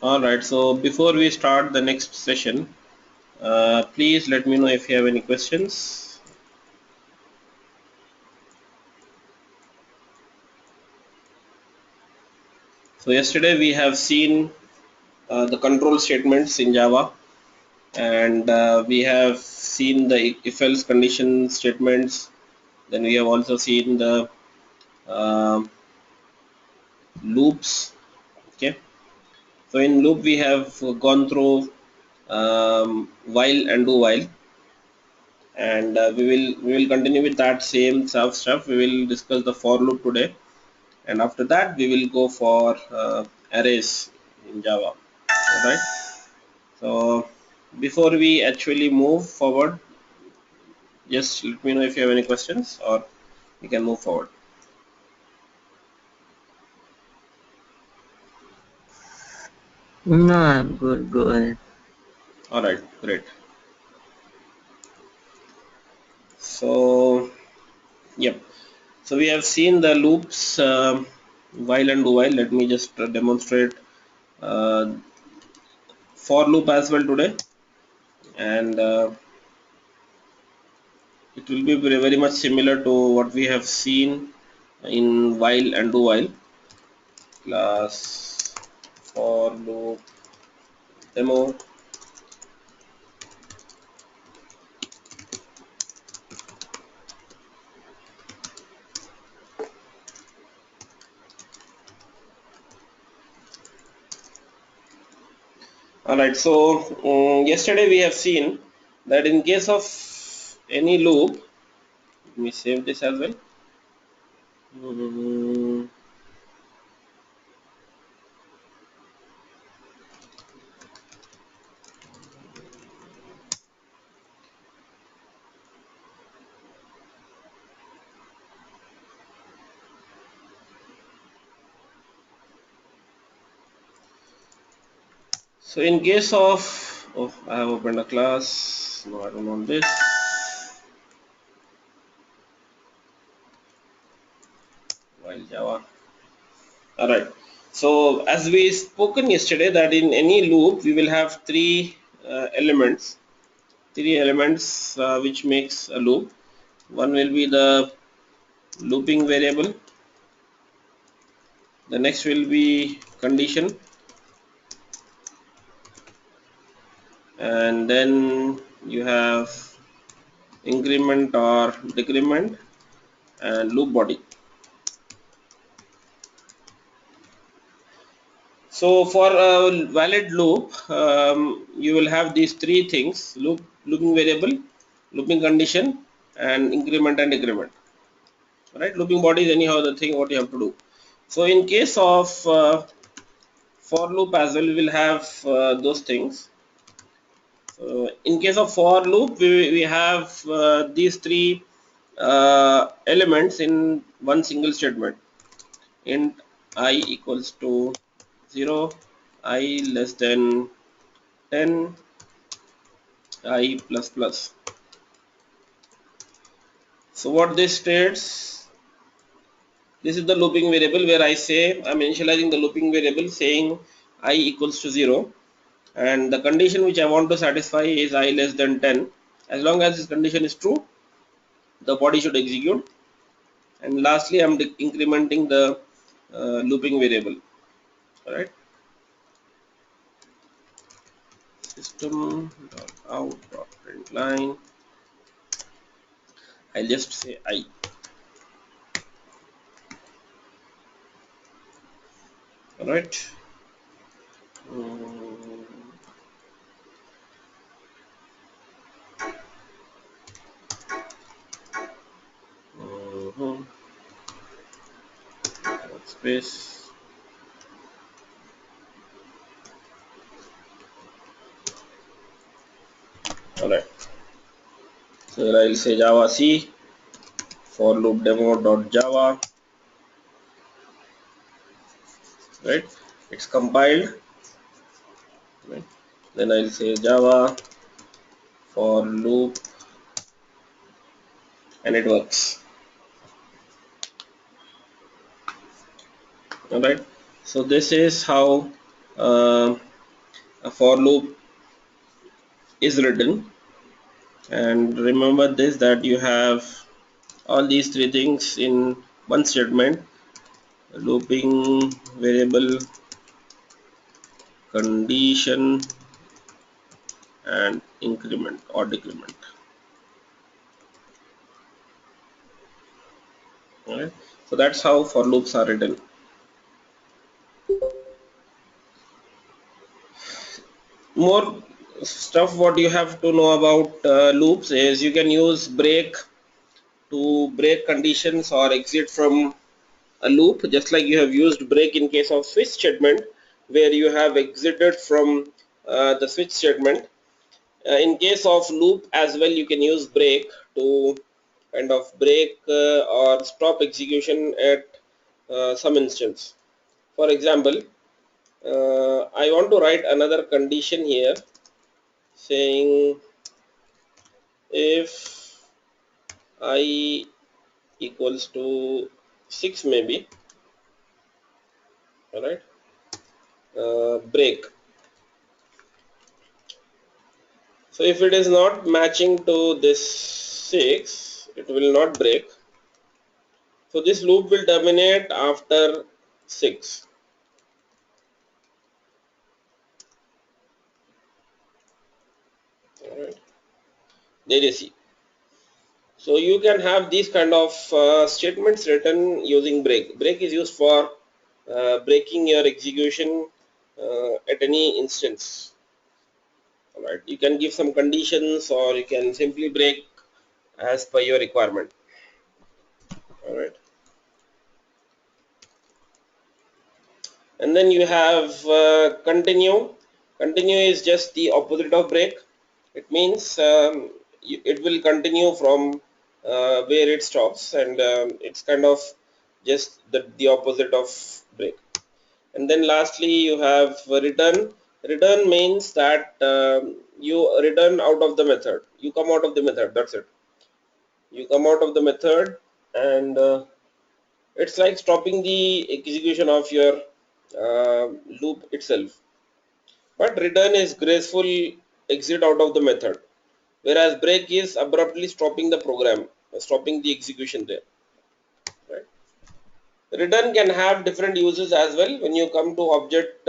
Alright, so before we start the next session, please let me know if you have any questions. So yesterday we have seen the control statements in Java, and we have seen the if else condition statements. Then we have also seen the uh, loops. Okay, so in loop we have gone through while and do while, and we will continue with that same stuff. We will discuss the for loop today, and after that we will go for arrays in Java. Alright, so before we actually move forward, just let me know if you have any questions, or we can move forward. No, I'm good. Go ahead. Alright, great. So yep, so we have seen the loops, while and do while. Let me just demonstrate uh, for loop as well today, and it will be very much similar to what we have seen in while and do while. Class for loop demo. Alright, so yesterday we have seen that in case of any loop, let me save this as well. Mm, so in case of, oh, I have opened a class. No, I don't want this. While Java. Alright. So as we spoken yesterday that in any loop we will have elements, three elements which makes a loop. One will be the looping variable. The next will be condition, and then you have increment or decrement and loop body. So for a valid loop, you will have these three things: looping variable, looping condition, and increment and decrement. Right? Looping body is anyhow the thing what you have to do. So in case of for loop as well, we will have those things. In case of for loop, we have these three elements in one single statement. Int I equals to 0, I less than 10, I plus plus. So what this states, this is the looping variable where I say I'm initializing the looping variable saying I equals to 0, and the condition which I want to satisfy is I less than 10. As long as this condition is true, the body should execute. And lastly, I'm incrementing the looping variable. All right, system.out.println. I'll just say I. All right. Mm, mhm. Space. All right. So here I'll say Java C for loop demo.java. Right. It's compiled. Right. Then I'll say Java for loop, and it works. All right. So this is how a for loop is written. And remember this, that you have all these three things in one statement: looping variable, condition, and increment or decrement. Alright, so that's how for loops are written. More stuff what you have to know about loops is you can use break to break conditions or exit from a loop, just like you have used break in case of switch statement where you have exited from the switch statement. In case of loop as well, you can use break to kind of break or stop execution at some instance. For example, I want to write another condition here saying if I equals to 6 maybe, all right, break. So if it is not matching to this 6, it will not break. So this loop will terminate after 6. All right, there you see. So you can have these kind of statements written using break. Break is used for breaking your execution at any instance. All right, you can give some conditions or you can simply break as per your requirement. All right, and then you have continue. Continue is just the opposite of break. It means it will continue from where it stops, and it's kind of just the opposite of break. And then lastly you have return. Return means that you return out of the method, you come out of the method, that's it. You come out of the method, and it's like stopping the execution of your loop itself. But return is graceful exit out of the method, whereas break is abruptly stopping the program, stopping the execution there. Right? Return can have different uses as well. When you come to object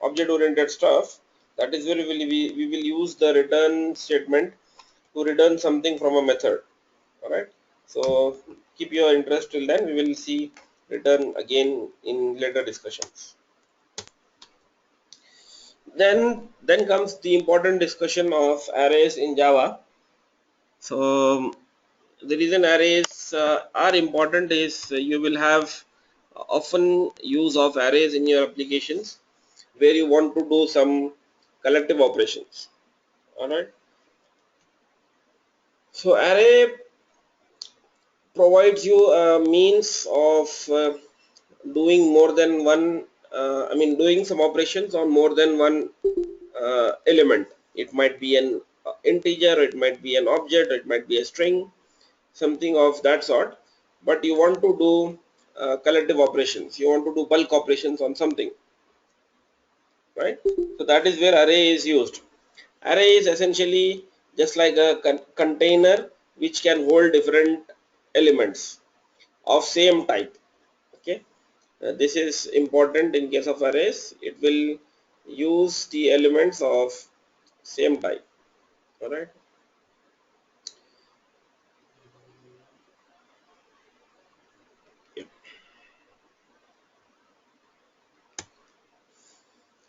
oriented stuff, that is where we will use the return statement to return something from a method. All right. So keep your interest till then. We will see return again in later discussions. Then comes the important discussion of arrays in Java. So the reason arrays are important is you will have often use of arrays in your applications where you want to do some collective operations. All right. So array provides you a means of doing more than one. Doing some operations on more than one element. It might be an integer, it might be an object, it might be a string, something of that sort. But you want to do collective operations, you want to do bulk operations on something, right? So that is where array is used. Array is essentially just like a container which can hold different elements of same type. Okay, this is important in case of arrays. It will use the elements of same type. All right.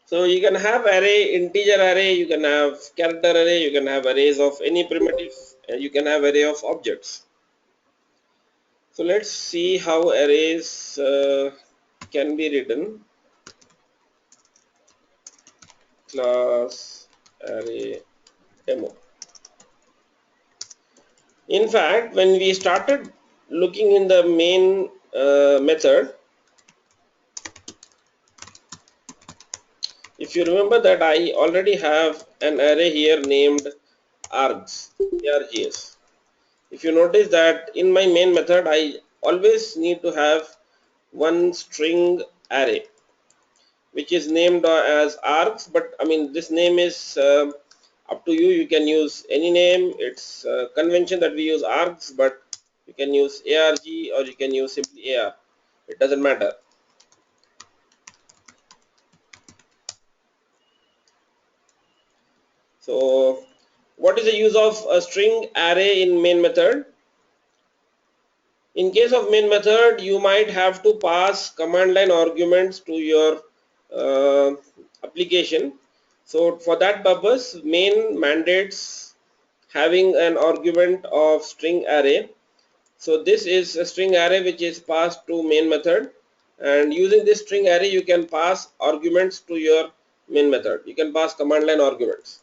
So you can have array, integer array, you can have character array, you can have arrays of any primitive, and you can have array of objects. So let's see how arrays can be written. Class array demo. In fact, when we started looking in the main method, if you remember that I already have an array here named args, args. If you notice that in my main method, I always need to have one string array. which is named as args, but I mean this name is up to you. You can use any name. It's convention that we use args, but you can use arg or you can use simply ar. It doesn't matter. So what is the use of a string array in main method? In case of main method, you might have to pass command line arguments to your application. So for that purpose, main mandates having an argument of string array. So this is a string array which is passed to main method, and using this string array you can pass arguments to your main method. You can pass command line arguments.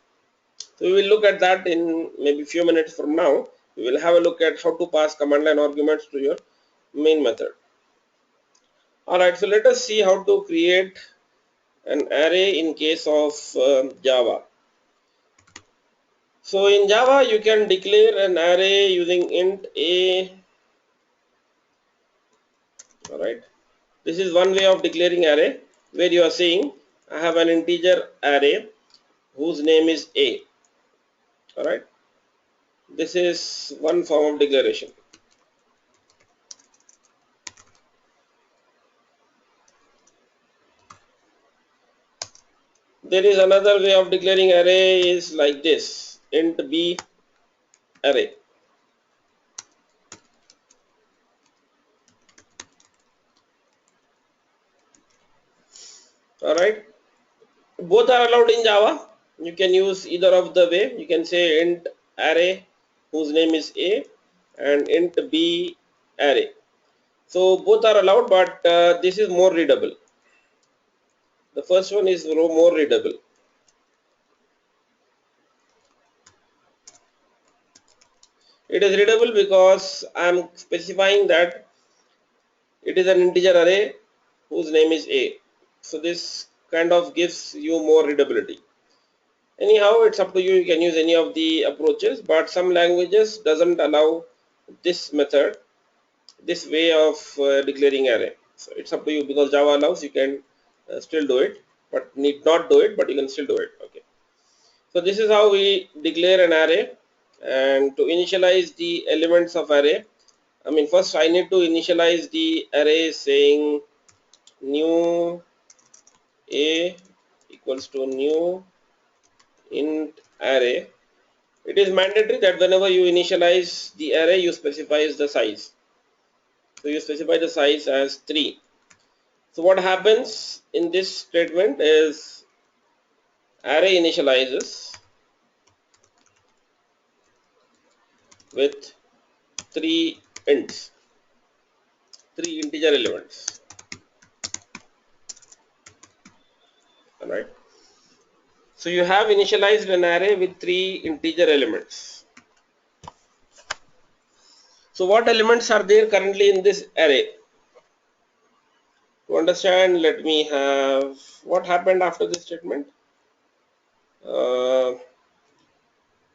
So we will look at that in maybe few minutes from now. We will have a look at how to pass command line arguments to your main method. Alright, so let us see how to create an array in case of Java. So in Java you can declare an array using int a. Alright, this is one way of declaring array, where you are saying I have an integer array whose name is a. Alright, this is one form of declaration. There is another way of declaring array is like this, int b array. Alright, both are allowed in Java. You can use either of the way. You can say int array whose name is a and int b array. So both are allowed, but this is more readable. The first one is more readable. It is readable because I am specifying that it is an integer array whose name is a. So this kind of gives you more readability. Anyhow, it's up to you. You can use any of the approaches, but some languages doesn't allow this method, this way of declaring array. So it's up to you, because Java allows, you can still do it, but need not do it, but you can still do it. Okay. So this is how we declare an array. And to initialize the elements of array, I mean first I need to initialize the array saying new a equals to new int array. It is mandatory that whenever you initialize the array, you specify the size. So you specify the size as 3. So what happens in this statement is array initializes with 3 ints, 3 integer elements. Alright. So you have initialized an array with 3 integer elements. So what elements are there currently in this array? To understand, let me have what happened after this statement.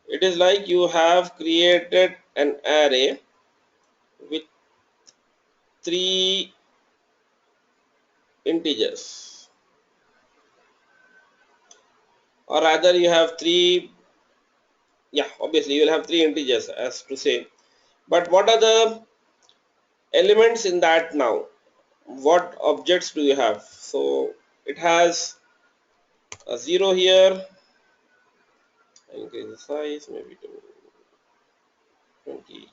It is like you have created an array with 3 integers, or rather you have 3, yeah, obviously you will have 3 integers as to say. But what are the elements in that now? What objects do you have? So it has a 0 here. I increase the size maybe to 20.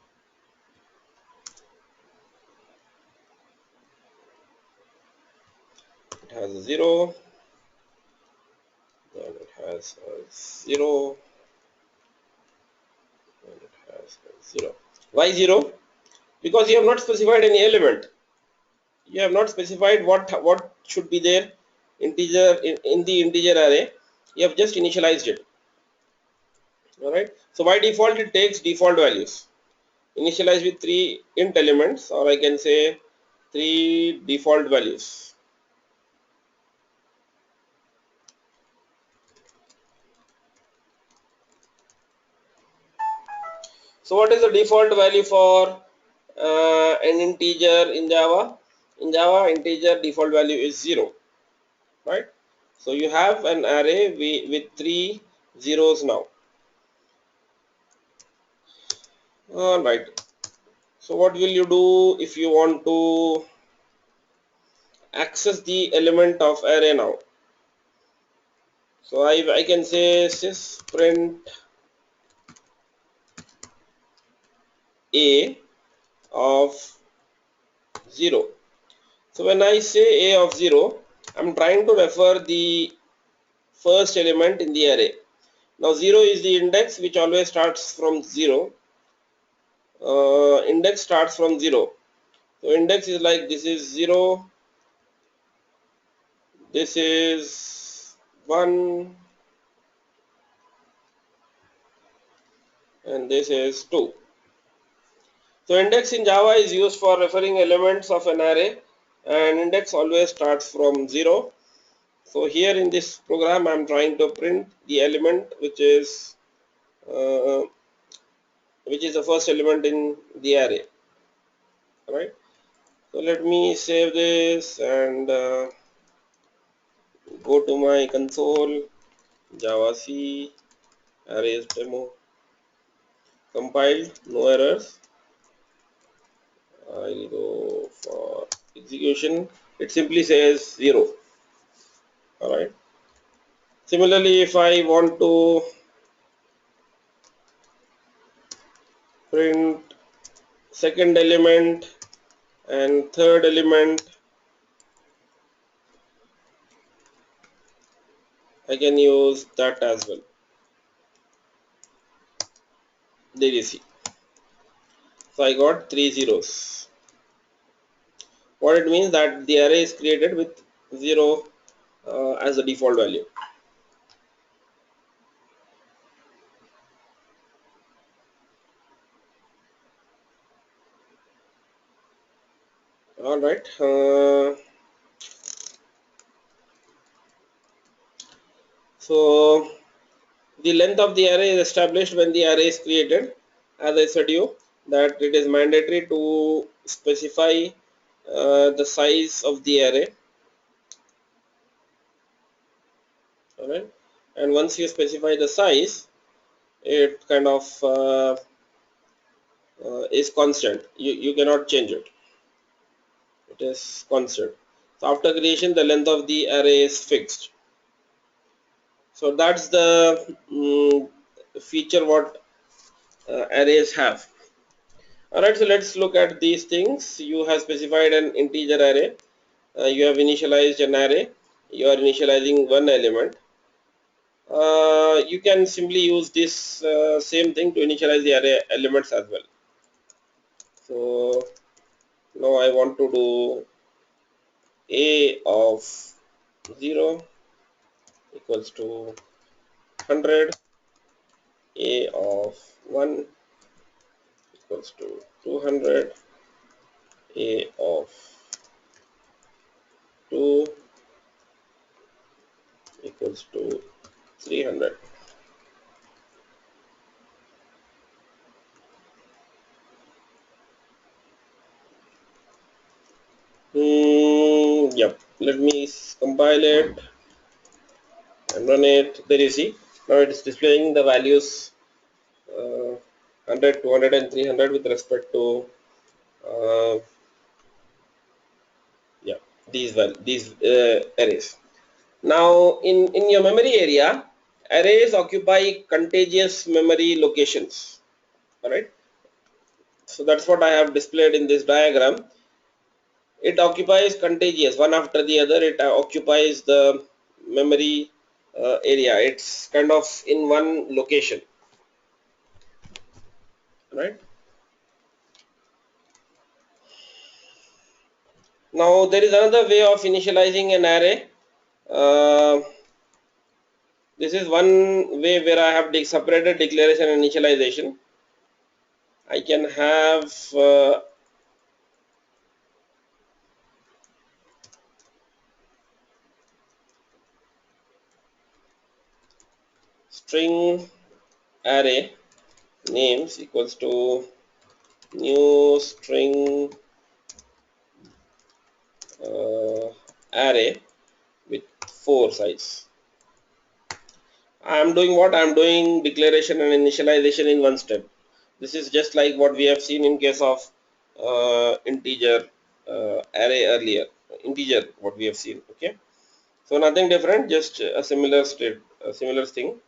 It has a 0, then it has a 0, and it has a 0. Why 0? Because you have not specified any element. You have not specified what should be there integer in the integer array. You have just initialized it. Alright. So by default it takes default values. Initialize with 3 int elements, or I can say 3 default values. So what is the default value for an integer in Java? In Java, integer default value is 0. right? So you have an array with 3 zeros now. All right. So what will you do if you want to access the element of array now? So I can say sys print a of 0. So when I say a of 0, I'm trying to refer the first element in the array. Now 0 is the index which always starts from 0. Index starts from 0. So index is like this is 0, this is 1, and this is 2. So index in Java is used for referring elements of an array, and index always starts from 0. So here in this program I'm trying to print the element uh, which is the first element in the array. Alright, so let me save this and go to my console, Java C, arrays demo, compiled, no errors. I'll go for execution. It simply says 0. Alright. Similarly, if I want to print second element and third element, I can use that as well. There you see. So I got 3 zeros. What it means that the array is created with 0 as the default value. Alright. So the length of the array is established when the array is created. As I said you that it is mandatory to specify the size of the array. Alright, and once you specify the size, it kind of is constant. You cannot change it. It is constant. So after creation, the length of the array is fixed. So that's the feature what arrays have. Alright, so let's look at these things. You have specified an integer array. You have initialized an array. You are initializing one element. You can simply use this same thing to initialize the array elements as well. So now I want to do a of 0 equals to 100, a of 1 equals to 200, a of 2 equals to 300. Yep, let me compile it and run it. There you see, now it is displaying the values 100, 200 and 300 with respect to uh, yeah, these arrays. Now in your memory area, arrays occupy contiguous memory locations. All right, so that's what I have displayed in this diagram. It occupies contiguous, one after the other. It occupies the memory area. It's kind of in one location, right? Now there is another way of initializing an array. uh, this is one way where I have separated declaration and initialization. I can have string array names equals to new string array with 4 size. I am doing what? I am doing declaration and initialization in one step. This is just like what we have seen in case of integer array earlier. Integer, what we have seen. Okay, so nothing different, just a similar state, a similar thing.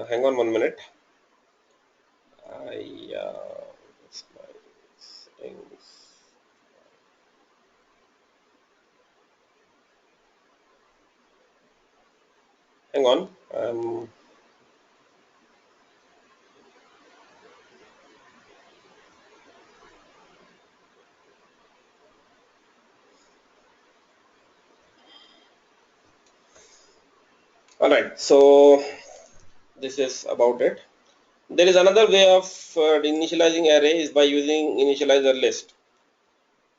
Hang on 1 minute. That's my settings. Hang on. All right. So this is about it. There is another way of initializing array is by using initializer list.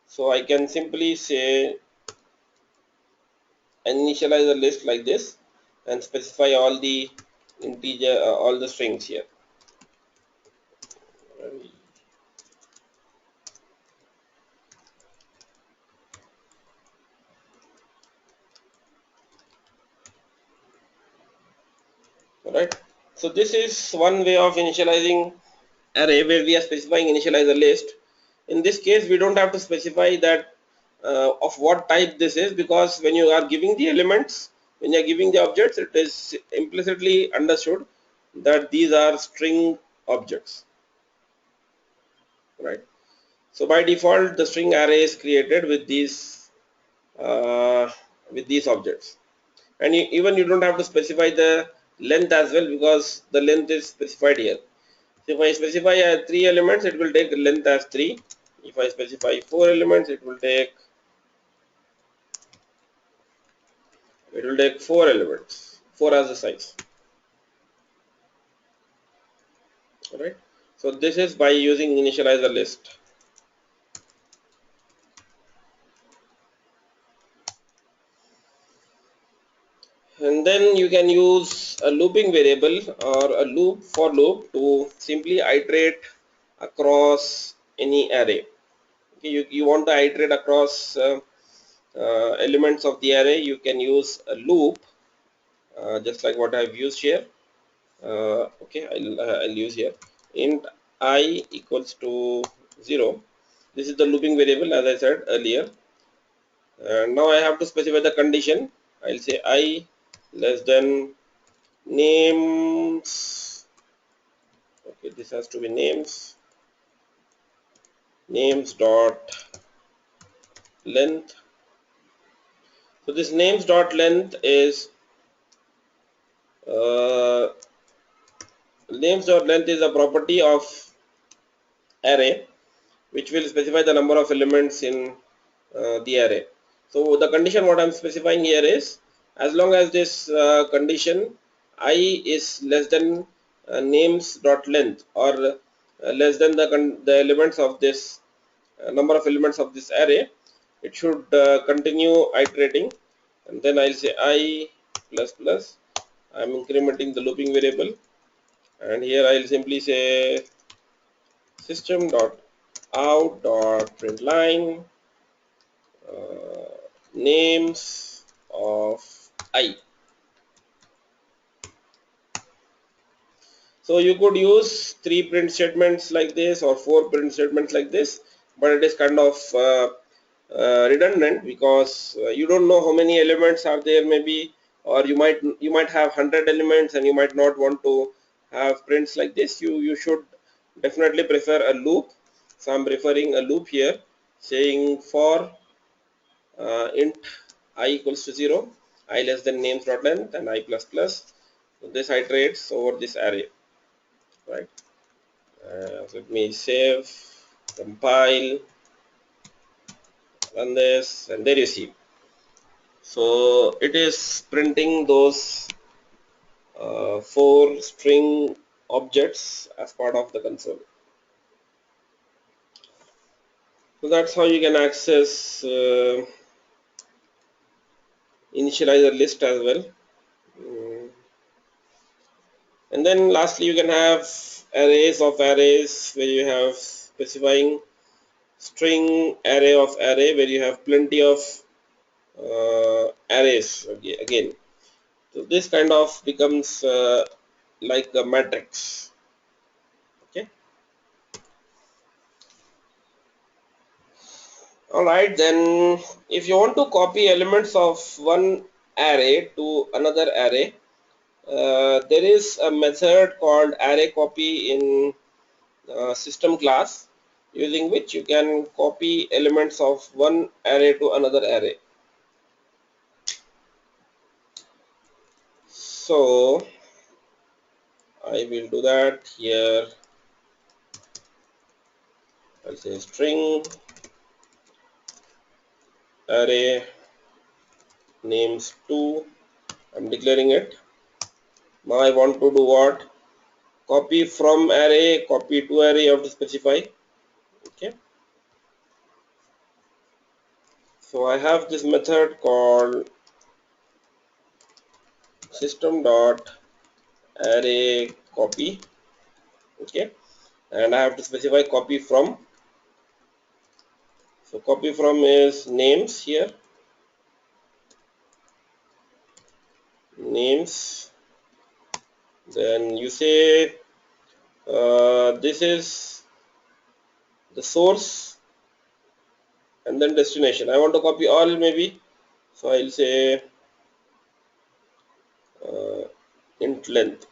So I can simply say initializer list like this and specify all the integer, all the strings here. Alright. So this is one way of initializing array where we are specifying initializer list. In this case, we don't have to specify that of what type this is, because when you are giving the elements, when you are giving the objects, it is implicitly understood that these are string objects, right? So by default, the string array is created uh, with these objects, and even you don't have to specify the length as well, because the length is specified here. So if I specify 3 elements, it will take length as 3. If I specify 4 elements, it will take 4 elements, 4 as the size. Alright. So this is by using initializer list. And then you can use a looping variable or a loop for loop to simply iterate across any array. Okay, you want to iterate across elements of the array, you can use a loop, just like what I've used here. Okay, I'll use here int I equals to 0. This is the looping variable, as I said earlier. Now I have to specify the condition. I'll say I less than names. Okay, this has to be names dot length. So this names dot length is uh, names dot length is a property of array which will specify the number of elements in the array. So the condition what I'm specifying here is, as long as this condition I is less than names dot length, or less than the elements of this number of elements of this array, it should continue iterating. And then I'll say I plus plus, I'm incrementing the looping variable, and here I'll simply say system dot out dot println names of I. So you could use 3 print statements like this or 4 print statements like this, but it is kind of redundant, because you don't know how many elements are there, maybe, or you might have 100 elements and you might not want to have prints like this. You should definitely prefer a loop. So I'm preferring a loop here, saying for int I equals to 0, I less than names dot length, and I plus plus. So this iterates over this array, right? So let me save, compile, run this, and there you see. So it is printing those 4 string objects as part of the console. So that's how you can access initializer list as well. And then lastly, you can have arrays of arrays, where you have specifying string array of array where you have plenty of arrays again. So this kind of becomes like a matrix. Okay. All right, then if you want to copy elements of one array to another array, there is a method called array copy in system class, using which you can copy elements of one array to another array. So I will do that here. I'll say string array names 2. I'm declaring it. Now I want to do what? Copy from array, copy to array, you have to specify. Okay. So I have this method called system dot array copy. Okay, and I have to specify copy from. So copy from is names here, names, then you say this is the source and then destination. I want to copy all maybe, so I'll say int length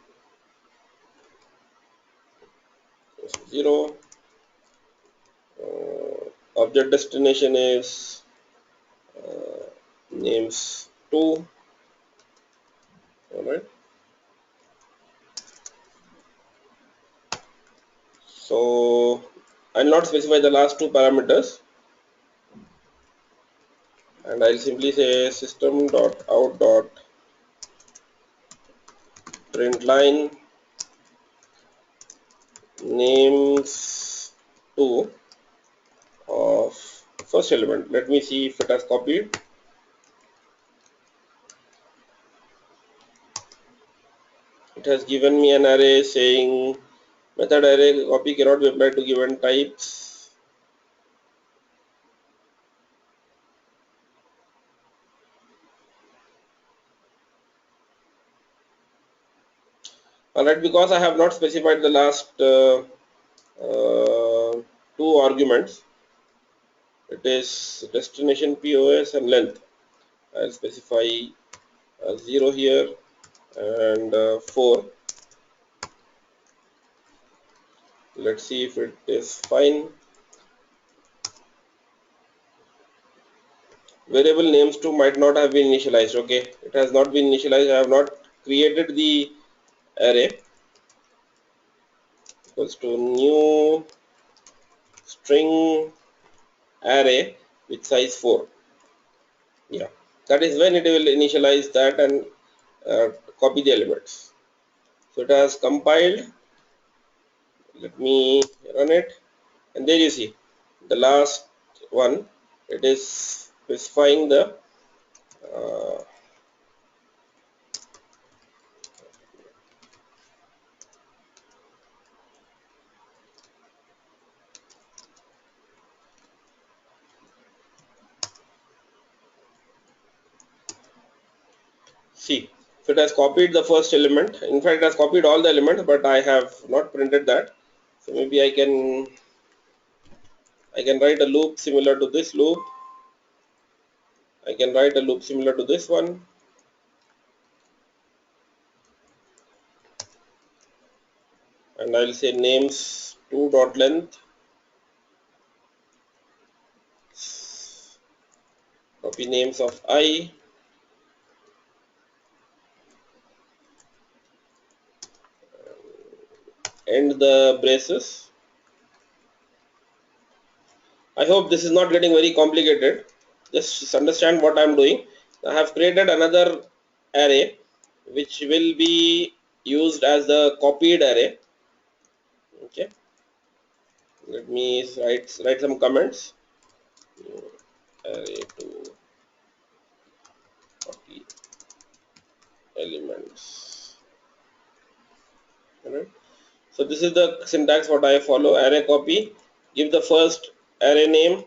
0, object destination is names 2. All right, so I'll not specify the last two parameters, and I'll simply say system dot out dot print line names 2 of first element. Let me see if it has copied. It has given me an array saying method array copy cannot be applied to given types. Alright, because I have not specified the last two arguments, it is destination POS and length. I'll specify 0 here and 4. Let's see if it is fine. Variable names 2 might not have been initialized. Okay, it has not been initialized. I have not created the array. Equals to new string array with size 4. Yeah, that is when it will initialize that and copy the elements. So it has compiled. Let me run it, and there you see the last one. It is specifying the see, so it has copied the first element. In fact, it has copied all the elements, but I have not printed that. So maybe I can write a loop similar to this loop. I can write a loop similar to this one. And I'll say names 2 dot length, copy names of I, end the braces. I hope this is not getting very complicated. Just understand what I'm doing. I have created another array which will be used as the copied array. Okay, let me write some comments. Array to copy elements. Alright. So this is the syntax what I follow. Array copy. Give the first array name,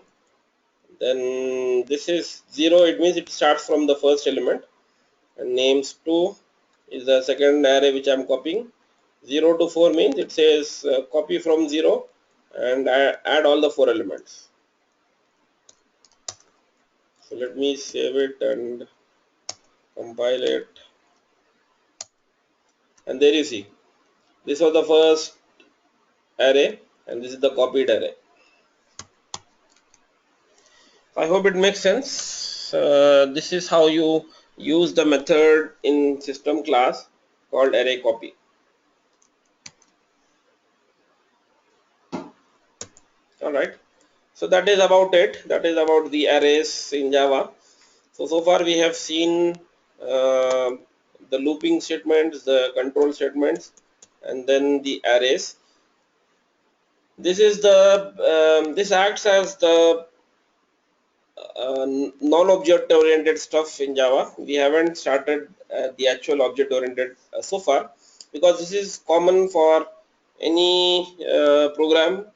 then this is 0, it means it starts from the first element, and names 2 is the second array which I am copying. 0 to 4 means it says copy from 0 and add all the 4 elements. So let me save it and compile it, and there you see this was the first array and this is the copied array. I hope it makes sense. This is how you use the method in system class called array copy. Alright, so that is about it. That is about the arrays in Java. So far we have seen the looping statements, the control statements, and then the arrays. This is the this acts as the non-object oriented stuff in Java. We haven't started the actual object oriented so far, because this is common for any program,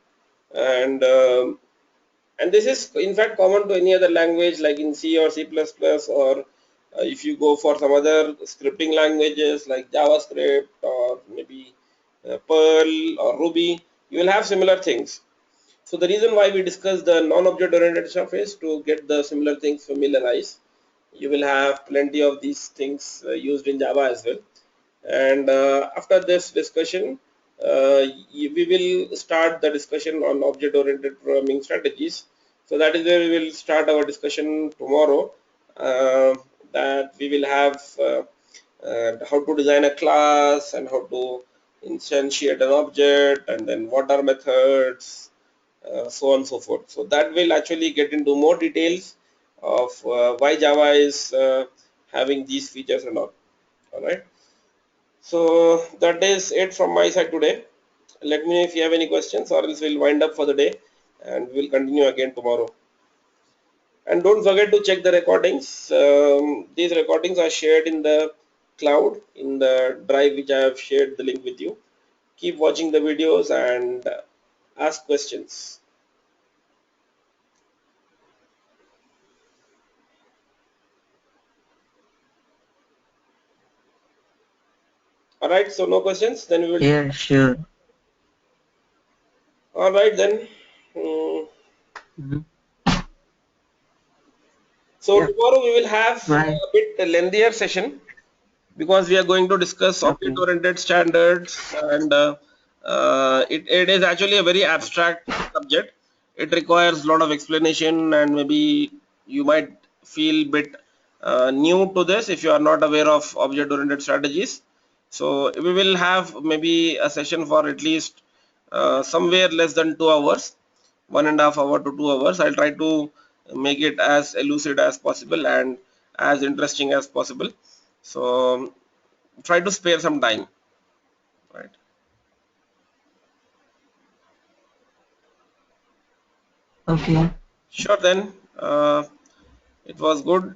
and this is in fact common to any other language like in C or C++, or if you go for some other scripting languages like JavaScript or maybe Perl or Ruby, you will have similar things. So the reason why we discuss the non-object oriented stuff is to get the similar things familiarized. You will have plenty of these things used in Java as well. And after this discussion, we will start the discussion on object oriented programming strategies. So that is where we will start our discussion tomorrow. That we will have how to design a class and how to instantiate an object, and then what are methods, so on and so forth. So that will actually get into more details of why Java is having these features and all. All right. So that is it from my side today. Let me know if you have any questions, or else we'll wind up for the day and we'll continue again tomorrow. And don't forget to check the recordings. These recordings are shared in the cloud in the drive which I have shared the link with you. Keep watching the videos and ask questions. All right, so no questions, then we will. Yeah, sure. All right, then. Mm, Mhm. so Yeah, tomorrow we will have bye. a bit lengthier session, because we are going to discuss Okay. object-oriented standards, and it is actually a very abstract subject. It requires a lot of explanation, and maybe you might feel bit new to this if you are not aware of object-oriented strategies. So we will have maybe a session for at least somewhere less than 2 hours, 1.5 hours to 2 hours. I'll try to make it as elucid as possible and as interesting as possible. So try to spare some time, right? Okay. Sure, then. It was good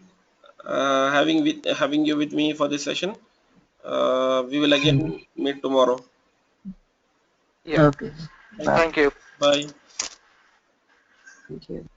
having you with me for this session. We will Mhm. again meet tomorrow. Yeah. Okay. Bye. Thank you. Bye. Thank you.